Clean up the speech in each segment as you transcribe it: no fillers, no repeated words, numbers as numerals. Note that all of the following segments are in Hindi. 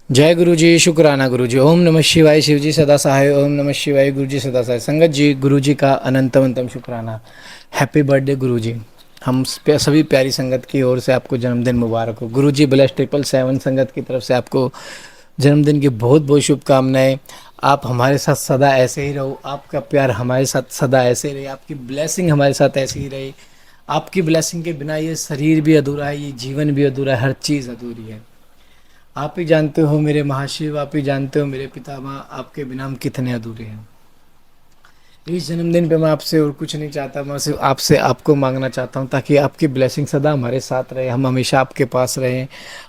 जय गुरु जी, शुक्राना गुरु जी। ओम नमः शिवाय, शिव जी सदा सहाय। ओम नमः शिवाय, गुरु जी सदा सहाय। संगत जी, गुरु जी का अनंतम शुक्राना। हैप्पी बर्थडे गुरु जी। हम सभी प्यारी संगत की ओर से आपको जन्मदिन मुबारक हो। गुरु जी ब्लेस 777 संगत की तरफ से आपको जन्मदिन की बहुत बहुत शुभकामनाएं। आप हमारे साथ सदा ऐसे ही रहो, आपका प्यार हमारे साथ सदा ऐसे ही रहे, आपकी ब्लेसिंग हमारे साथ ऐसे ही रहे। आपकी ब्लेसिंग के बिना ये शरीर भी अधूरा है, ये जीवन भी अधूरा है, हर चीज़ अधूरी है। आप ही जानते हो मेरे महाशिव, आप ही जानते हो मेरे पितामह, आपके बिना हम कितने अधूरे हैं। इस जन्मदिन पे मैं आपसे और कुछ नहीं चाहता, मैं सिर्फ आपसे आपको मांगना चाहता हूँ ताकि आपकी ब्लेसिंग सदा हमारे साथ रहे, हम हमेशा आपके पास रहें।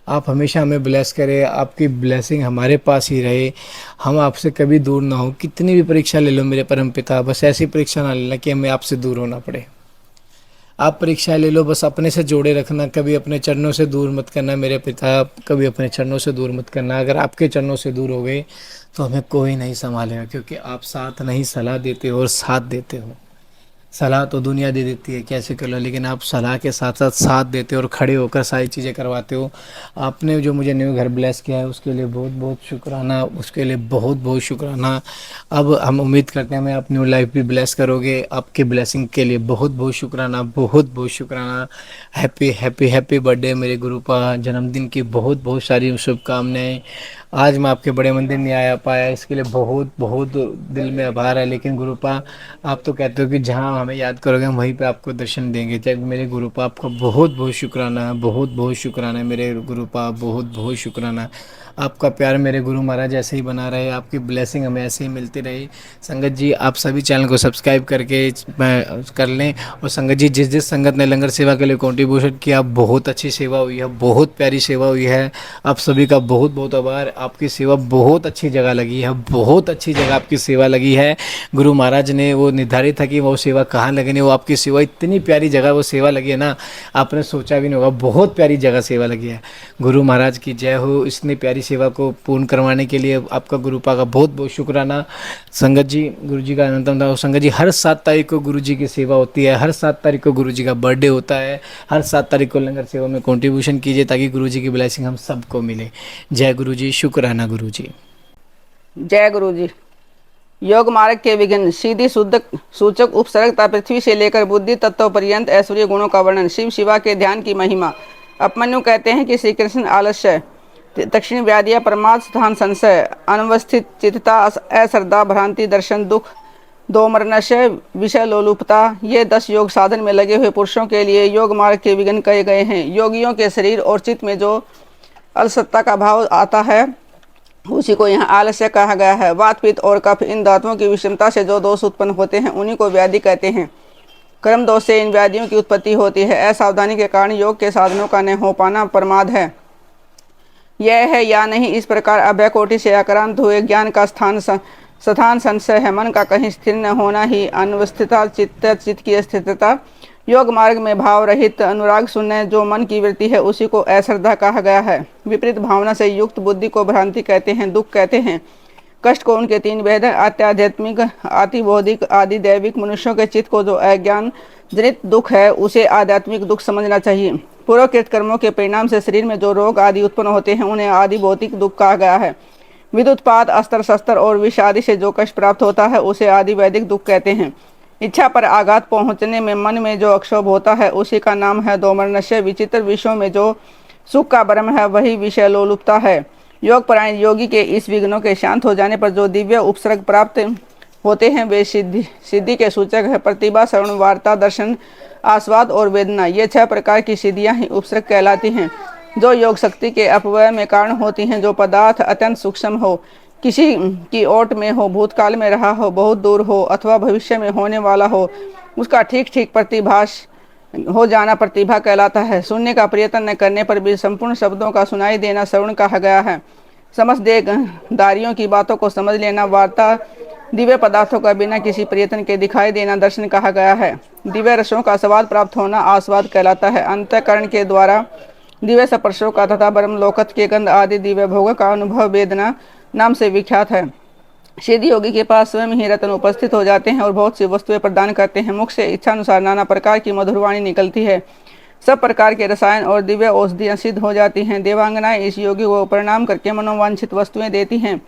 आप हमेशा हमें ब्लेस करें, आपकी ब्लेसिंग हमारे पास ही रहे, हम आपसे कभी दूर ना हो। कितनी भी परीक्षा ले लो मेरे परम पिता, बस ऐसी परीक्षा ना लेना कि हमें आपसे दूर होना पड़े। आप परीक्षा ले लो, बस अपने से जोड़े रखना, कभी अपने चरणों से दूर मत करना मेरे पिता, कभी अपने चरणों से दूर मत करना। अगर आपके चरणों से दूर हो गए तो हमें कोई नहीं संभालेगा, क्योंकि आप साथ नहीं सलाह देते हो और साथ देते हो। सलाह तो दुनिया दे देती है कैसे कर लो, लेकिन आप सलाह के साथ साथ साथ देते हो और खड़े होकर सारी चीज़ें करवाते हो। आपने जो मुझे न्यू घर ब्लेस किया है उसके लिए बहुत बहुत शुक्राना, उसके लिए बहुत बहुत शुक्राना। अब हम उम्मीद करते हैं हमें आप न्यू लाइफ भी ब्लेस करोगे। आपके ब्लेसिंग के लिए बहुत बहुत शुक्राना, बहुत बहुत शुक्राना। हैप्पी हैप्पी हैप्पी बर्थडे मेरे गुरुपा, जन्मदिन की बहुत बहुत सारी शुभकामनाएं। आज मैं आपके बड़े मंदिर नहीं आया पाया, इसके लिए बहुत बहुत दिल में आभार है, लेकिन गुरुपा आप तो कहते हो कि जहाँ हमें याद करोगे हम वहीं पे आपको दर्शन देंगे। जब मेरे गुरुपा आपका बहुत बहुत शुक्राना, बहुत बहुत शुक्राना मेरे गुरुपा, बहुत बहुत शुक्राना। आपका प्यार मेरे गुरु महाराज ऐसे ही बना रहे, आपकी ब्लेसिंग हमें ऐसे ही मिलती रही। संगत जी, आप सभी चैनल को सब्सक्राइब करके कर लें। और संगत जी, जिस जिस संगत ने लंगर सेवा के लिए कंट्रीब्यूशन किया, बहुत अच्छी सेवा हुई है, बहुत प्यारी सेवा हुई है। आप सभी का बहुत बहुत आभार। आपकी सेवा बहुत अच्छी जगह लगी है, बहुत अच्छी जगह आपकी सेवा लगी है। गुरु महाराज ने वो निर्धारित था कि वो सेवा कहाँ लगनी, वो आपकी सेवा इतनी प्यारी जगह वो सेवा लगी है ना, आपने सोचा भी नहीं होगा, बहुत प्यारी जगह सेवा लगी है। गुरु महाराज की जय हो। इतनी प्यारी सेवा को पूर्ण करवाने के लिए आपका गुरुपा का बहुत बहुत शुक्राना। संगत जी, गुरु जी का अनंतम था। संगत जी, हर 7 तारीख को गुरु जी की सेवा होती है, हर 7 तारीख को गुरु जी का बर्थडे होता है। हर 7 तारीख को लंगर सेवा में कंट्रीब्यूशन कीजिए ताकि गुरु जी की ब्लेसिंग हम सबको मिले। जय गुरु जी, शुक्राना गुरु जी। जय गुरु जी। योग मार्ग के विघ्न, सीधी शुद्ध सूचक उपसर्गता, पृथ्वी से लेकर बुद्धि तत्व पर्यंत ऐश्वर्य गुणों का वर्णन, शिव शिवा के ध्यान की महिमा। अपमन्यु कहते हैं कि श्री कृष्ण आलस्य, दक्षिण व्याधिया, परमार्थ स्थान संशय, अनवस्थित चित्तता, अश्रद्धा, भ्रांति, दर्शन, दुख, दोमरनशय, विषय लोलुपता, ये 10 योग साधन में लगे हुए पुरुषों के लिए योग मार्ग के विघ्न कहे गए हैं। योगियों के शरीर और चित्त में जो अलसत्ता का भाव आता है उसी को यहाँ आलस्य कहा गया है। वात पित्त और कफ, इन धातुओं की विषमता से जो दोष उत्पन्न होते हैं उन्हीं को व्याधि कहते हैं। कर्म दोष से इन व्याधियों की उत्पत्ति होती है। असावधानी के कारण योग के साधनों का न हो पाना प्रमाद है। यह है या नहीं, इस प्रकार अभय कोटि से आक्रांत हुए ज्ञान का स्थान संशय है। मन का कहीं स्थिर न होना ही अनवस्थितता, चित्त की स्थिरता। योग मार्ग में भाव रहित अनुराग शून्य जो मन की वृत्ति है उसी को अश्रद्धा कहा गया है। विपरीत भावना से युक्त बुद्धि को भ्रांति कहते हैं, दुख कहते हैं। कष्ट को उनके 3 भेद हैं, आध्यात्मिक, आतिबौधिक, आदि दैविक। मनुष्यों के चित्त को जो अज्ञान जनित दुख है उसे आध्यात्मिक दुख समझना चाहिए। पूर्वकृत कर्मों के परिणाम से शरीर में जो रोग आदि उत्पन्न होते हैं उन्हें आदि भौतिक दुख कहा गया है। विद्युत्पात, अस्त्र शस्त्र और विष आदि से जो कष्ट प्राप्त होता है उसे आदि वैदिक दुख कहते हैं। इच्छा पर आघात पहुंचने में मन में जो अक्षोभ होता है उसी का नाम है दोमरनशय। विचित्र विषयों में जो सुख का भ्रम है वही विषय लोलुपता है। योग परायण योगी के इस विघ्नों के शांत हो जाने पर जो दिव्य उपसर्ग प्राप्त होते हैं वे सिद्धि के सूचक है। प्रतिभा, श्रवण, वार्ता, दर्शन, आस्वाद और वेदना, ये 6 प्रकार की सिद्धियां ही उपसर्ग कहलाती हैं, जो योग शक्ति के अपव्यय में कारण होती हैं। जो पदार्थ अत्यंत सूक्ष्म हो, किसी की ओट में हो, भूतकाल में रहा हो, बहुत दूर हो अथवा भविष्य में होने वाला हो, उसका ठीक ठीक प्रतिभास हो जाना प्रतिभा कहलाता है। सुनने का प्रयत्न न करने पर भी संपूर्ण शब्दों का सुनाई देना श्रवण कहा गया है। समझ देदारियों की बातों को समझ लेना वार्ता, दिव्य पदार्थों का बिना किसी प्रयत्न के दिखाई देना दर्शन कहा गया है। दिव्य रसों का स्वाद प्राप्त होना आस्वाद कहलाता है। अंतःकरण के द्वारा दिव्य स्पर्शों का तथा ब्रह्मलोकत के गंध आदि दिव्य भोग का अनुभव वेदना नाम से विख्यात है। सिद्ध योगी के पास स्वयं ही रत्न उपस्थित हो जाते हैं और बहुत सी वस्तुएं प्रदान करते हैं। मुख से इच्छा अनुसार नाना प्रकार की मधुरवाणी निकलती है। सब प्रकार के रसायन और दिव्य औषधियां सिद्ध हो जाती हैं। देवांगनाएं इस योगी को प्रणाम करके मनोवांछित वस्तुएं देती हैं।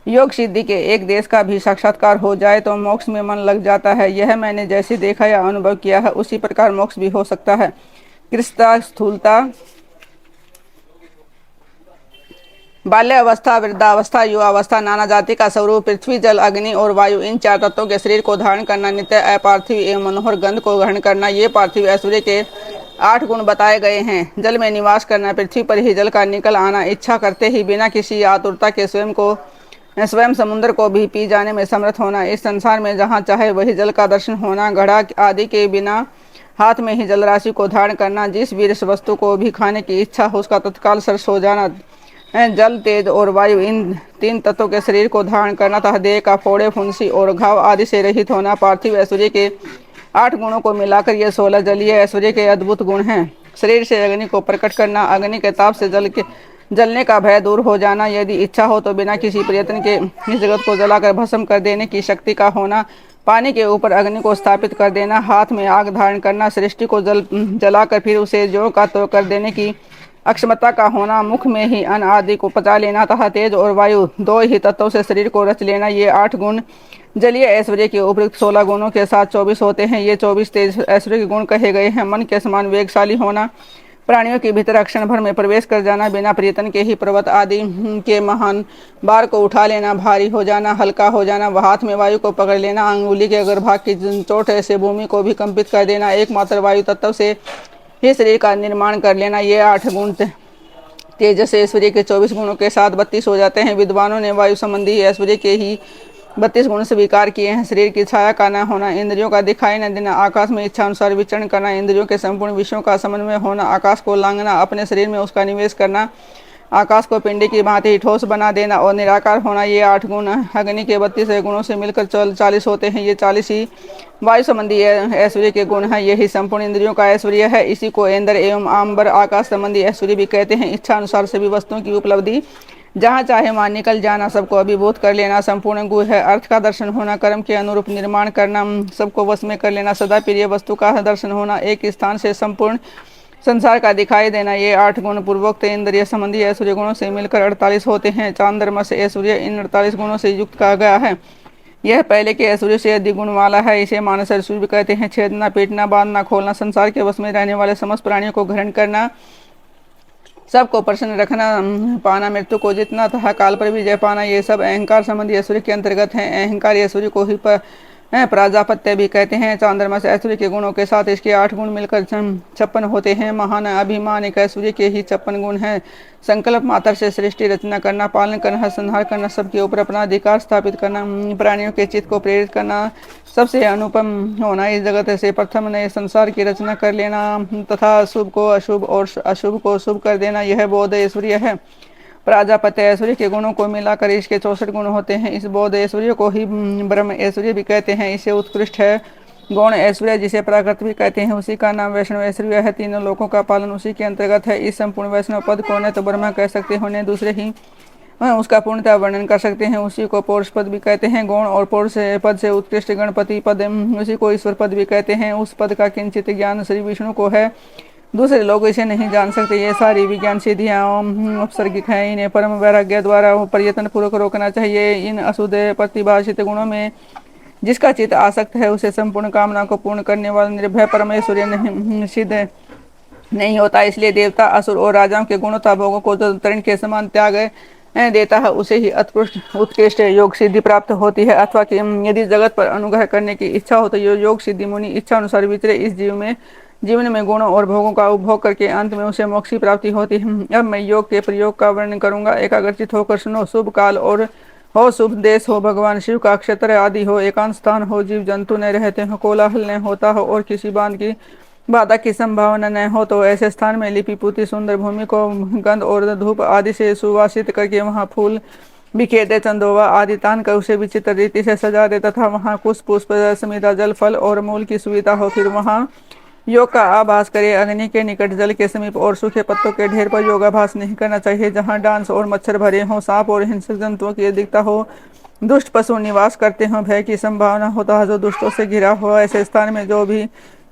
योग सिद्धि के एक देश का भी साक्षात्कार हो जाए तो मोक्ष में मन लग जाता है। यह मैंने जैसे देखा या अनुभव किया है उसी प्रकार मोक्ष भी हो सकता है। कृष्णता, स्थूलता, बाल्यावस्था, वृद्धावस्था, युवावस्था, नाना जाति का स्वरूप, पृथ्वी, जल, अग्नि और वायु, इन चार तत्वों के शरीर को धारण करना, नित्य अपार्थिव एवं मनोहर गंध को ग्रहण करना, ये पार्थिव ऐश्वर्य के 8 गुण बताए गए हैं। जल में निवास करना, पृथ्वी पर ही जल का निकल आना, इच्छा करते ही बिना किसी आतुरता के स्वयं समुद्र को भी पी जाने में समर्थ होना, इस संसार में जहाँ चाहे वही जल का दर्शन होना, घड़ा आदि के बिना हाथ में ही जलराशि को धारण करना, जिस वीर वस्तु को भी खाने की इच्छा हो उसका तत्काल सरस हो जाना, जल, तेज और वायु, इन 3 तत्वों के शरीर को धारण करना तथा देह का फोड़े, फुंसी और घाव आदि से रहित होना। पार्थिव ऐश्वर्य के 8 गुणों को मिलाकर ये 16 जलीय ऐश्वर्य के अद्भुत गुण हैं। शरीर से अग्नि को प्रकट करना, अग्नि के ताप से जलने का भय दूर हो जाना, यदि इच्छा हो तो बिना किसी प्रयत्न के इस जगत को जलाकर भस्म कर देने की शक्ति का होना, पानी के ऊपर अग्नि को स्थापित कर देना, हाथ में आग धारण करना, सृष्टि को जलाकर फिर उसे जो का तो कर देने की अक्षमता का होना, मुख में ही अन्न आदि को पचा लेना तथा तेज और वायु 2 ही तत्वों से शरीर को रच लेना, ये 8 गुण जलीय ऐश्वर्य के उपयुक्त 16 गुणों के साथ 24 होते हैं। ये 24 तेज ऐश्वर्य के गुण कहे गए हैं। मन के समान वेगशाली होना, प्राणियों के भीतर क्षण भर में प्रवेश कर जाना, बिना प्रयत्न के ही पर्वत आदि के महान भार को उठा लेना, भारी हो जाना, हल्का हो जाना, हाथ में वायु को पकड़ लेना, अंगुली के अग्रभाग की चोट से भूमि को भी कंपित कर देना, एकमात्र वायु तत्व से ही शरीर का निर्माण कर लेना, ये 8 गुण तेजस ऐश्वर्य के 24 गुणों के साथ 32 हो जाते हैं। विद्वानों ने वायु संबंधी ऐश्वर्य के ही 32 गुण स्वीकार किए हैं। शरीर की छाया का न होना, इंद्रियों का दिखाई न देना, आकाश में इच्छा अनुसार विचरण करना, इंद्रियों के संपूर्ण विषयों का समन्वय होना, आकाश को लांघना, अपने शरीर में उसका निवेश करना, आकाश को पिंडी की भांति ही ठोस बना देना और निराकार होना, ये 8 गुण अग्नि के 32 गुणों से मिलकर 40 होते हैं। ये 40 ही वायु संबंधी ऐश्वर्य के गुण है। यही संपूर्ण इंद्रियों का ऐश्वर्य है। इसी को इंद्र एवं आम्बर आकाश संबंधी ऐश्वर्य भी कहते हैं। इच्छा अनुसार सभी वस्तुओं की उपलब्धि, जहाँ चाहे वहाँ निकल जाना, सबको अभिभूत कर लेना संपूर्ण गुण है। अर्थ का दर्शन होना, कर्म के अनुरूप निर्माण करना, सबको वश में कर लेना, सदा प्रिय वस्तु का दर्शन होना, एक स्थान से संपूर्ण संसार का दिखाई देना, ये 8 गुण पूर्वोक्त इंद्रिय संबंधी ऐश्वर्य गुणों से मिलकर 48 होते हैं। चांद्रमस ऐश्वर्य इन 48 गुणों से युक्त कहा गया है। यह पहले के ऐश्वर्य से अधिक गुण वाला है। इसे मानस ऐश्वर्य भी कहते हैं। छेदना, पीटना, बांधना, खोलना, संसार के वश में रहने वाले समस्त प्राणियों को ग्रहण करना, सबको प्रसन्न रखना, पाना, मृत्यु को जीतना तथा काल पर विजय पाना, ये सब अहंकार संबंधी ऐश्वर्य के अंतर्गत हैं। अहंकार ऐश्वर्य को ही प्राजापत्य भी कहते हैं। चांद्रमा से ऐश्वर्य के गुणों के साथ इसके 8 गुण मिलकर 56 होते हैं। महान अभिमान एक ऐश्वर्य के ही 56 गुण हैं। संकल्प मात्र से सृष्टि रचना करना, पालन करना, संहार करना, सबके ऊपर अपना अधिकार स्थापित करना, प्राणियों के चित्त को प्रेरित करना, सबसे अनुपम होना, इस जगत से प्रथम नए संसार की रचना कर लेना तथा शुभ को अशुभ और अशुभ को शुभ कर देना, यह बोध ऐश्वर्य है। प्राजापत्य ऐश्वर्य के गुणों को मिलाकर इसके 64 गुण होते हैं। इस बोध ऐश्वर्य को ही ब्रह्म ऐश्वर्य भी कहते हैं। इसे उत्कृष्ट है गौण ऐश्वर्य जिसे प्राकृत भी कहते हैं, उसी का नाम वैष्णव ऐश्वर्य है। तीनों लोकों का पालन उसी के अंतर्गत है। इस संपूर्ण वैष्णव पद को न तो ब्रह्मा कह सकते हो, न दूसरे ही उसका पूर्णतः वर्णन कर सकते हैं। उसी को पौरुष पद भी कहते हैं। गौण और पौरुष पद से उत्कृष्ट गणपति पद, उसी को ईश्वर पद भी कहते हैं। उस पद का किंचित ज्ञान श्री विष्णु को है, दूसरे लोग इसे नहीं जान सकते। ये सारी विज्ञान सिद्धियाँ औपसर्गिक हैं। इन्हें परम वैराग्य द्वारा प्रयत्न पूर्वक रोकना चाहिए। इन अशुद्ध प्रतिभाषित गुणों में जिसका चित्त आसक्त है, उसे संपूर्ण कामना को पूर्ण करने वाला निर्भय परमेश्वर नहीं सिद्ध नहीं होता। इसलिए देवता, असुर और राजाओं के गुणों भोगों को जो तरण के समान त्याग देता है, उसे ही उत्कृष्ट योग सिद्धि प्राप्त होती है। अथवा कि यदि जगत पर अनुग्रह करने की इच्छा हो तो योग सिद्धि मुनि इच्छा अनुसार विचरे इस जीवन में गुणों और भोगों का उपभोग करके अंत में उसे मोक्ष की प्राप्ति होती है। अब मैं योग के प्रयोग का वर्णन करूंगा। एकाग्रचित होकर सुनो। शुभ काल और हो, शुभ देश हो, भगवान शिव का क्षेत्र आदि हो, एकांत स्थान हो, जीव जंतु न रहते हो, कोलाहल न होता हो और किसी बाधा की संभावना न हो, तो ऐसे स्थान में लिपि पुती सुंदर भूमि को गंध और धूप आदि से सुवासित करके वहाँ फूल बिखेर दे, चंदोवा आदि तान कर उसे विचित्र रीति से सजा दे तथा वहाँ कुछ पुष्प, समिधा, जल, फल और मूल की सुविधा हो। फिर वहाँ योग का आभास करे। अग्नि के निकट, जल के समीप और सूखे पत्तों के ढेर पर योगाभ्यास नहीं करना चाहिए। जहाँ डांस और मच्छर भरे हों, सांप और हिंसक जंतुओं की अधिकता हो, दुष्ट पशु निवास करते हों, भय की संभावना होता है जो दुष्टों से घिरा हुआ, ऐसे स्थान में जो भी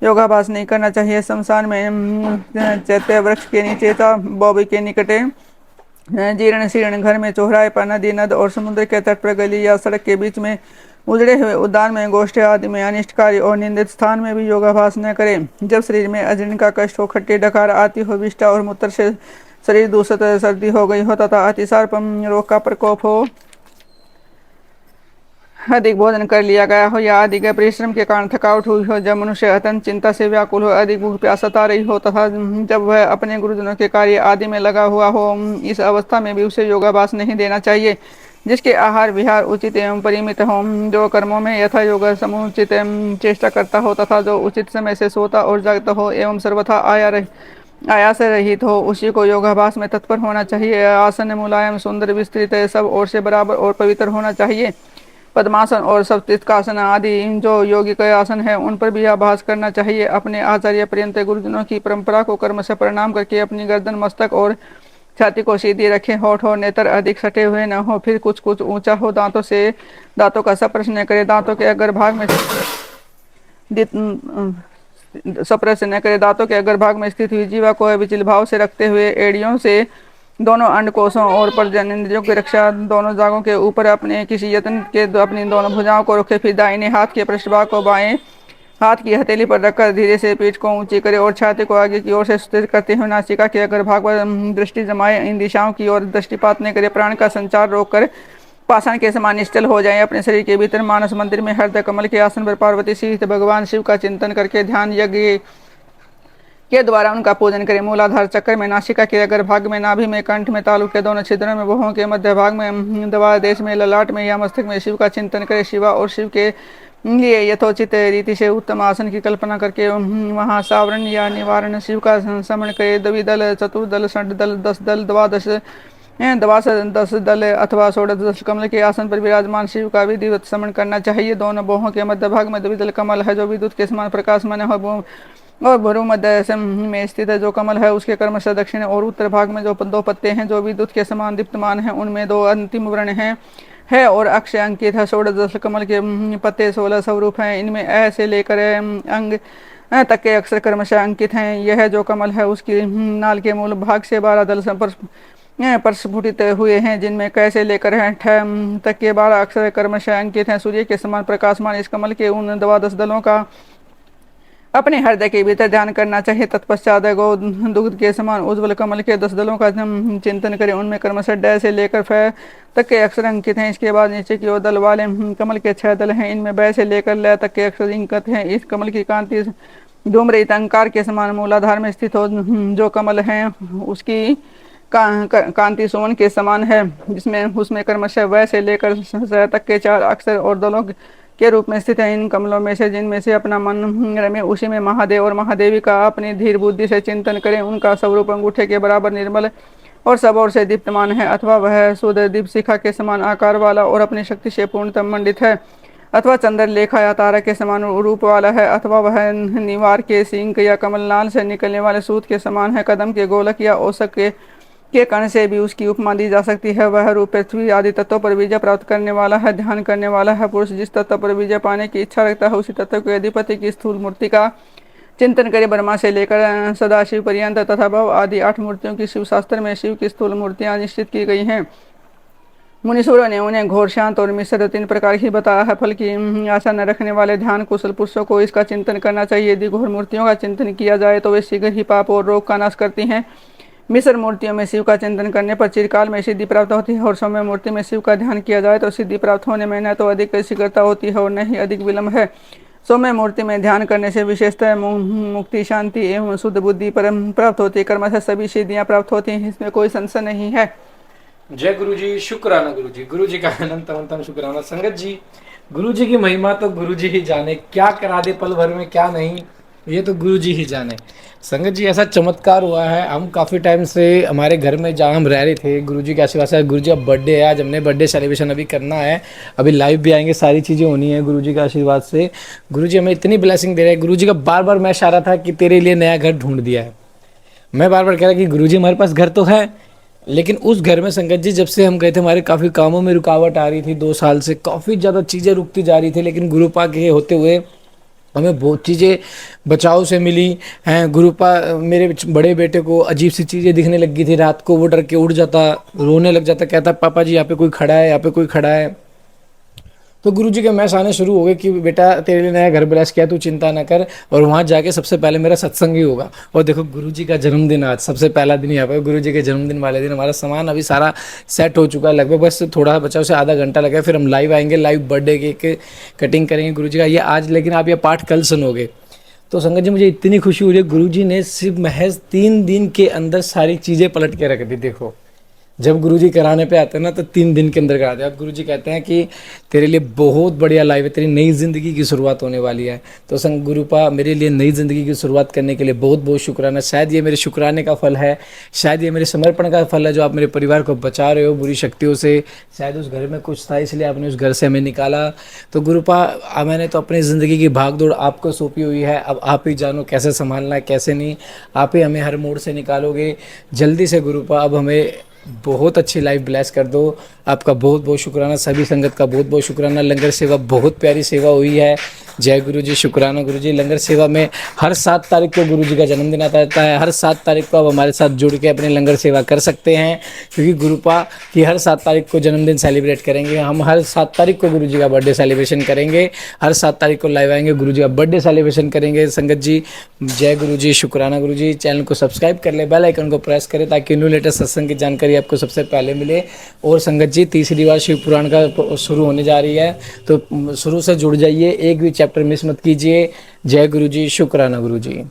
योगाभ्यास नहीं करना चाहिए। शमशान में चैत्य वृक्ष के नीचे था, बॉबी के निकटे जीर्ण शीर्ण घर में, चौराहे पर, नदी नद और समुद्र के तट पर, गली या सड़क के बीच में, उजड़े हुए उद्यान में, गोष्ठी आदि में, अनिष्टकारी और निंदित स्थान में भी योगाभ्यास न करें। जब शरीर में अजीर्ण का कष्ट हो, खट्टी डकार आती हो, विष्ठा और मूत्र से शरीर दूषित, सर्दी हो गई हो तथा अतिसार रोग का प्रकोप हो, अधिक भोजन कर लिया गया हो या अधिक परिश्रम के कारण थकावट हुई हो, जब मनुष्य अत्यंत चिंता से व्याकुल हो, अधिक भूख प्यास सता रही हो तथा जब वह अपने गुरुजनों के कार्य आदि में लगा हुआ हो, इस अवस्था में भी उसे योगाभ्यास नहीं देना चाहिए। जिसके आहार विहार उचित एवं परिमित हो, जो कर्मों में यथा योग समुचित चेष्टा करता हो तथा जो उचित समय से सोता और जागता हो एवं सर्वथा आयास रहित हो, उसी को योगाभ्यास में तत्पर होना चाहिए। आसन मुलायम सुंदर विस्तृत सब ओर से बराबर और पवित्र होना चाहिए। पद्मासन और सप्तकासन आदि जो योगिक आसन है उन पर भी अभ्यास करना चाहिए। अपने आचार्य पर्यंत गुरुजनों की परंपरा को कर्म से प्रणाम करके अपनी गर्दन, मस्तक और छाती को सीधी रखें। होठ और नेत्र अधिक सटे हुए न हो, फिर कुछ कुछ ऊंचा हो, दांतों का स्पर्श न करे, दांतों के अग्रभाग में स्पर्श न करे, दांतों के अग्रभाग में स्थित हुई जीवा को विचल भाव से रखते हुए एड़ियों से दोनों अंडकोशों और प्रजननेंद्रियों की रक्षा, दोनों जांघों के ऊपर अपने किसी यत्न के अपनी दोनों भुजाओं को रखे, फिर दाहिने हाथ के पृष्ठभाग को बाएं हाथ की हथेली पर रखकर धीरे से पीठ को ऊंची करे और छाती को आगे की ओर से स्थिर करते हुए नासिका के अग्रभाग पर दृष्टि जमाए, इन दिशाओं की ओर दृष्टिपात न करे, प्राण का संचार रोककर पाषाण के समान निश्चल हो जाएं। अपने शरीर के भीतर मानस मंदिर में हृदय कमल के आसन पर पार्वती सहित भगवान शिव का चिंतन करके ध्यान यज्ञ के द्वारा उनका पूजन करें। मूलाधार चक्र में, नासिका के अग्रभाग में, नाभि में, कंठ में, तालु के दोनों छिद्रों में, भुवों के मध्य भाग में, दवा देश में, ललाट में या मस्तक में शिव का चिंतन करें। शिवा और शिव के लिए यथोचित रीति से उत्तम आसन की कल्पना करके वहाँ सावरण या निवारण शिव का समन करे। द्विदल, चतुर्दल, षड्दल, 10 दल, द्वादश 10 दल अथवा 16 कमल के आसन पर विराजमान शिव का विधिवत समन करना चाहिए। दोनों बाहों के मध्य भाग में द्विदल कमल है जो विद्युत के समान प्रकाशमान हो और भ्रू मध्य में स्थित है जो कमल है उसके क्रमशः दक्षिण और उत्तर भाग में जो 2 पत्ते हैं जो विद्युत के समान दीप्तमान हैं, उनमें 2 अंतिम वर्ण है और अक्षय अंकित है। 16 कमल के पत्ते 16 स्वरूप हैं, इनमें ऐ से लेकर अंग तक के अक्षर क्रमशः अंकित हैं। यह जो कमल है उसकी नाल के मूल भाग से 12 दल प्रस्फुटित हुए हैं, जिनमें कैसे लेकर ठ तक के 12 अक्षर क्रमशः अंकित हैं। सूर्य के समान प्रकाशमान इस कमल के उन 12 दलों का अपने हृदय के भीतर ध्यान करना चाहिए। तत्पश्चात गौ दुग्ध के समान उज्ज्वल कमल के 10 दलों का चिंतन करें, उनमें क्रमशः ड से लेकर फ तक के अक्षर अंकित हैं। इसके बाद नीचे की ओर दल वाले कमल के 6 दल हैं, इनमें ब से लेकर ल तक के अक्षर अंकित हैं। इस कमल की कांति धूम्रहित अंकार के समान मूलाधार में स्थित हो जो कमल है उसकी कांति सुमन के समान है, जिसमें उसमें क्रमशः व से लेकर स तक के 4 अक्षर और दलों के रूप में स्थित है। इन कमलों में से जिनमें से अपना मन रमे उसी में महादेव और महादेवी का अपनी धीर बुद्धि से चिंतन करें। उनका स्वरूप अंगूठे के बराबर निर्मल और सब ओर से दीप्तमान है, अथवा वह शुद्ध दीप शिखा के समान आकार वाला और अपनी शक्ति से पूर्णतम मंडित है, अथवा चंद्रलेखा या तारा के समान रूप वाला है, अथवा वह निवार के सिंह या कमलनाल से निकलने वाले सूत के समान है। कदम के गोलक या औसक के कण से भी उसकी उपमा दी जा सकती है। वह रूप पृथ्वी आदि तत्वों पर विजय प्राप्त करने वाला है, ध्यान करने वाला है। पुरुष जिस तत्व पर विजय पाने की इच्छा रखता है उसी तत्व के अधिपति की स्थूल मूर्ति का चिंतन करे। ब्रह्मा से लेकर सदाशिव पर्यंत तथा भव आदि 8 मूर्तियों की शिव शास्त्र में शिव की स्थूल मूर्तियां निश्चित की गई हैं। मुनीश्वरों ने उन्हें घोर, शांत और मिश्र 3 प्रकार ही बताया है। फल की आशा न रखने वाले ध्यान कुशल पुरुषों को इसका चिंतन करना चाहिए। यदि घोर मूर्तियों का चिंतन किया जाए तो वे शीघ्र ही पाप और रोग का नाश करती हैं। मिश्र मूर्तियों में शिव का चिंतन करने पर चिरकाल में सिद्धि प्राप्त होती है और सौम्य मूर्ति में शिव का ध्यान किया जाए तो सिद्धि प्राप्त होने में न तो अधिक शीघ्रता होती है और न ही अधिक विलंब है। सौम्य मूर्ति में ध्यान करने से विशेषतः मुक्ति, शांति एवं शुद्ध बुद्धि परम प्राप्त होती है। कर्म से सभी सिद्धियां प्राप्त होती हैं, इसमें कोई संशय नहीं है। जय गुरु जी, शुक्राना गुरु जी का अनंत अनंत शुक्राना। संगत जी, गुरु जी की महिमा तो गुरु जी ही जाने, क्या करा दे पल भर में क्या नहीं, ये तो गुरु जी ही जाने। संगत जी, ऐसा चमत्कार हुआ है, हम काफ़ी टाइम से हमारे घर में जहाँ हम रह रहे थे, गुरु जी के आशीर्वाद से, गुरु जी का बर्थडे है आज, हमने बर्थडे सेलिब्रेशन अभी करना है, अभी लाइव भी आएंगे, सारी चीज़ें होनी है गुरु जी के आशीर्वाद से। गुरु जी हमें इतनी ब्लेसिंग दे रहे हैं। गुरु जी का बार बार मैसेज आ रहा था कि तेरे लिए नया घर ढूंढ दिया है। मैं बार बार कह रहा कि गुरु जी हमारे पास घर तो है, लेकिन उस घर में संगत जी जब से हम गए थे हमारे काफ़ी कामों में रुकावट आ रही थी। 2 साल से काफ़ी ज़्यादा चीज़ें रुकती जा रही थी, लेकिन गुरु पा के होते हुए हमें बहुत चीज़ें बचाव से मिली हैं। गुरुपा मेरे बड़े बेटे को अजीब सी चीज़ें दिखने लगी थी, रात को वो डर के उठ जाता, रोने लग जाता, कहता पापा जी यहाँ पे कोई खड़ा है, यहाँ पे कोई खड़ा है। तो गुरुजी के मैसेज आने शुरू हो गए कि बेटा तेरे लिए नया घर ब्लेस किया, तू चिंता ना कर, और वहाँ जाके सबसे पहले मेरा सत्संग ही होगा। और देखो गुरुजी का जन्मदिन आज सबसे पहला दिन यहाँ पे, गुरुजी के जन्मदिन वाले दिन हमारा सामान अभी सारा सेट हो चुका है लगभग, बस थोड़ा बचा, उसे आधा घंटा लगा, फिर हम लाइव आएंगे, लाइव बर्थडे केक कटिंग करेंगे गुरुजी का ये आज, लेकिन आप ये पाठ कल सुनोगे। तो संगत जी मुझे इतनी खुशी हो रही है, गुरुजी ने सिर्फ महज 3 दिन के अंदर सारी चीज़ें पलट के रख दी। देखो जब गुरुजी कराने पे आते हैं ना तो 3 दिन के अंदर कराते हैं। अब गुरुजी कहते हैं कि तेरे लिए बहुत बढ़िया लाइफ है, तेरी नई ज़िंदगी की शुरुआत होने वाली है। तो संग गुरुपा मेरे लिए नई ज़िंदगी की शुरुआत करने के लिए बहुत बहुत शुक्राना। शायद ये मेरे शुक्राने का फल है, शायद ये मेरे समर्पण का फल है, जो आप मेरे परिवार को बचा रहे हो बुरी शक्तियों से। शायद उस घर में कुछ था इसलिए आपने उस घर से हमें निकाला। तो गुरुपा मैंने तो अपनी ज़िंदगी की भागदौड़ आपको सौंपी हुई है, अब आप ही जानो कैसे संभालना है कैसे नहीं, आप ही हमें हर मोड़ से निकालोगे जल्दी से गुरुपा। अब हमें बहुत अच्छी लाइफ ब्लेस कर दो। आपका बहुत बहुत शुक्राना, सभी संगत का बहुत बहुत शुक्राना। लंगर सेवा बहुत प्यारी सेवा हुई है, जय गुरु जी, शुक्राना गुरु जी। लंगर सेवा में हर 7 तारीख को गुरु जी का जन्मदिन आता रहता है, हर 7 तारीख को आप हमारे साथ जुड़ के अपने लंगर सेवा कर सकते हैं, क्योंकि गुरुपा की हर 7 तारीख को जन्मदिन सेलिब्रेट करेंगे हम, हर 7 तारीख को गुरु जी का बर्थडे सेलिब्रेशन करेंगे, हर 7 तारीख को लाइव आएंगे, गुरु जी का बर्थडे सेलिब्रेशन करेंगे। संगत जी जय गुरु जी, शुक्राना गुरु जी। चैनल को सब्सक्राइब कर ले, बेल आइकन को प्रेस करें ताकि न्यू लेटेस्ट सत्संग की जानकारी आपको सबसे पहले मिले। और संगत जी तीसरी बार शिव पुराण का शुरू होने जा रही है, तो शुरू से जुड़ जाइए, एक भी चैप्टर मिस मत कीजिए। जय गुरु जी, शुक्राना गुरु जी।